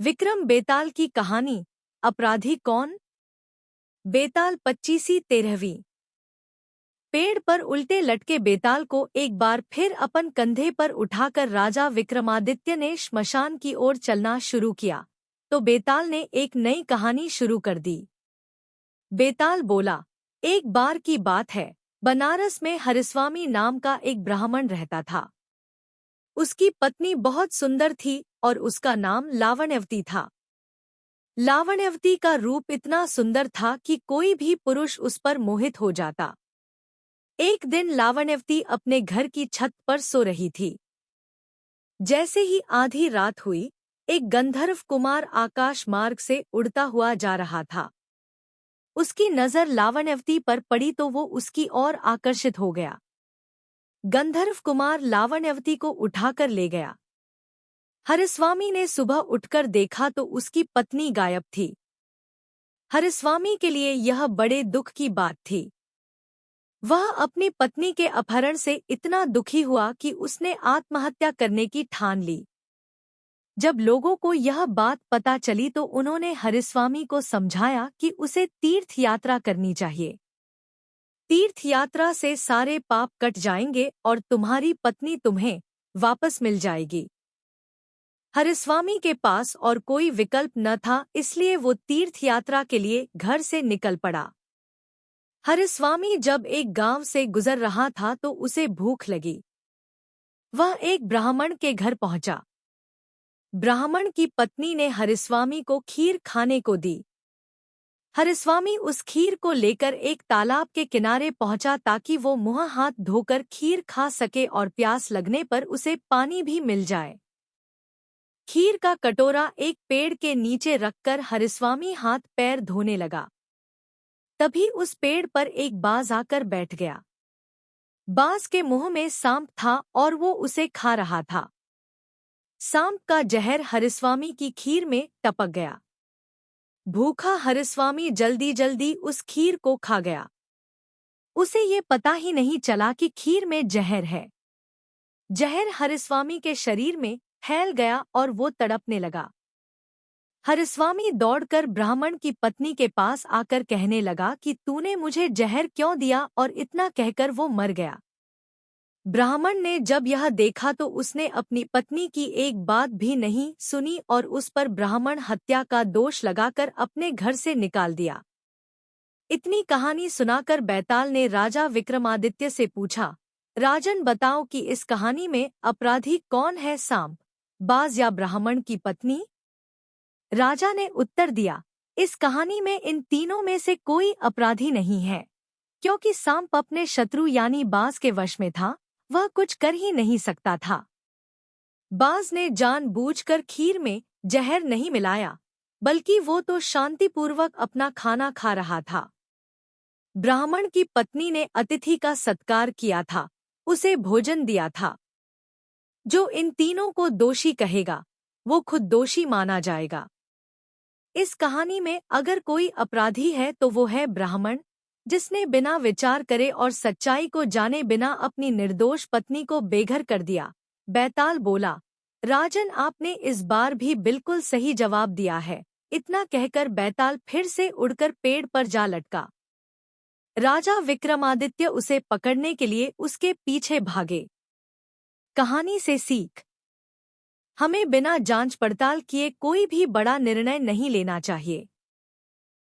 विक्रम बेताल की कहानी। अपराधी कौन? बेताल 25वीं। पेड़ पर उल्टे लटके बेताल को एक बार फिर अपन कंधे पर उठाकर राजा विक्रमादित्य ने श्मशान की ओर चलना शुरू किया तो बेताल ने एक नई कहानी शुरू कर दी। बेताल बोला, एक बार की बात है, बनारस में हरिस्वामी नाम का एक ब्राह्मण रहता था। उसकी पत्नी बहुत सुंदर थी और उसका नाम लावण्यवती था। लावण्यवती का रूप इतना सुंदर था कि कोई भी पुरुष उस पर मोहित हो जाता। एक दिन लावण्यवती अपने घर की छत पर सो रही थी। जैसे ही आधी रात हुई, एक गंधर्व कुमार आकाश मार्ग से उड़ता हुआ जा रहा था। उसकी नजर लावण्यवती पर पड़ी तो वो उसकी ओर आकर्षित हो गया। गंधर्व कुमार लावण्यवती को उठाकर ले गया। हरिस्वामी ने सुबह उठकर देखा तो उसकी पत्नी गायब थी। हरिस्वामी के लिए यह बड़े दुख की बात थी। वह अपनी पत्नी के अपहरण से इतना दुखी हुआ कि उसने आत्महत्या करने की ठान ली। जब लोगों को यह बात पता चली तो उन्होंने हरिस्वामी को समझाया कि उसे तीर्थ यात्रा करनी चाहिए। तीर्थ यात्रा से सारे पाप कट जाएंगे और तुम्हारी पत्नी तुम्हें वापस मिल जाएगी। हरिस्वामी के पास और कोई विकल्प न था, इसलिए वो तीर्थ यात्रा के लिए घर से निकल पड़ा। हरिस्वामी जब एक गांव से गुजर रहा था तो उसे भूख लगी। वह एक ब्राह्मण के घर पहुंचा। ब्राह्मण की पत्नी ने हरिस्वामी को खीर खाने को दी। हरिस्वामी उस खीर को लेकर एक तालाब के किनारे पहुंचा ताकि वो मुंह हाथ धोकर खीर खा सके और प्यास लगने पर उसे पानी भी मिल जाए। खीर का कटोरा एक पेड़ के नीचे रखकर हरिस्वामी हाथ पैर धोने लगा। तभी उस पेड़ पर एक बाज आकर बैठ गया। बाज के मुंह में सांप था और वो उसे खा रहा था। सांप का जहर हरिस्वामी की खीर में टपक गया। भूखा हरिस्वामी जल्दी जल्दी उस खीर को खा गया। उसे ये पता ही नहीं चला कि खीर में जहर है। जहर हरिस्वामी के शरीर में फैल गया और वो तड़पने लगा। हरिस्वामी दौड़कर ब्राह्मण की पत्नी के पास आकर कहने लगा कि तूने मुझे जहर क्यों दिया, और इतना कहकर वो मर गया। ब्राह्मण ने जब यह देखा तो उसने अपनी पत्नी की एक बात भी नहीं सुनी और उस पर ब्राह्मण हत्या का दोष लगाकर अपने घर से निकाल दिया। इतनी कहानी सुनाकर बैताल ने राजा विक्रमादित्य से पूछा, राजन बताओ कि इस कहानी में अपराधी कौन है, सांप, बाज या ब्राह्मण की पत्नी? राजा ने उत्तर दिया, इस कहानी में इन तीनों में से कोई अपराधी नहीं है, क्योंकि सांप अपने शत्रु यानी बाज के वश में था। वह कुछ कर ही नहीं सकता था। बाज ने जानबूझकर खीर में जहर नहीं मिलाया, बल्कि वो तो शांतिपूर्वक अपना खाना खा रहा था। ब्राह्मण की पत्नी ने अतिथि का सत्कार किया था, उसे भोजन दिया था। जो इन तीनों को दोषी कहेगा, वो खुद दोषी माना जाएगा। इस कहानी में अगर कोई अपराधी है तो वो है ब्राह्मण, जिसने बिना विचार करे और सच्चाई को जाने बिना अपनी निर्दोष पत्नी को बेघर कर दिया। बैताल बोला, राजन आपने इस बार भी बिल्कुल सही जवाब दिया है। इतना कहकर बैताल फिर से उड़कर पेड़ पर जा लटका। राजा विक्रमादित्य उसे पकड़ने के लिए उसके पीछे भागे। कहानी से सीख, हमें बिना जांच पड़ताल किए कोई भी बड़ा निर्णय नहीं लेना चाहिए।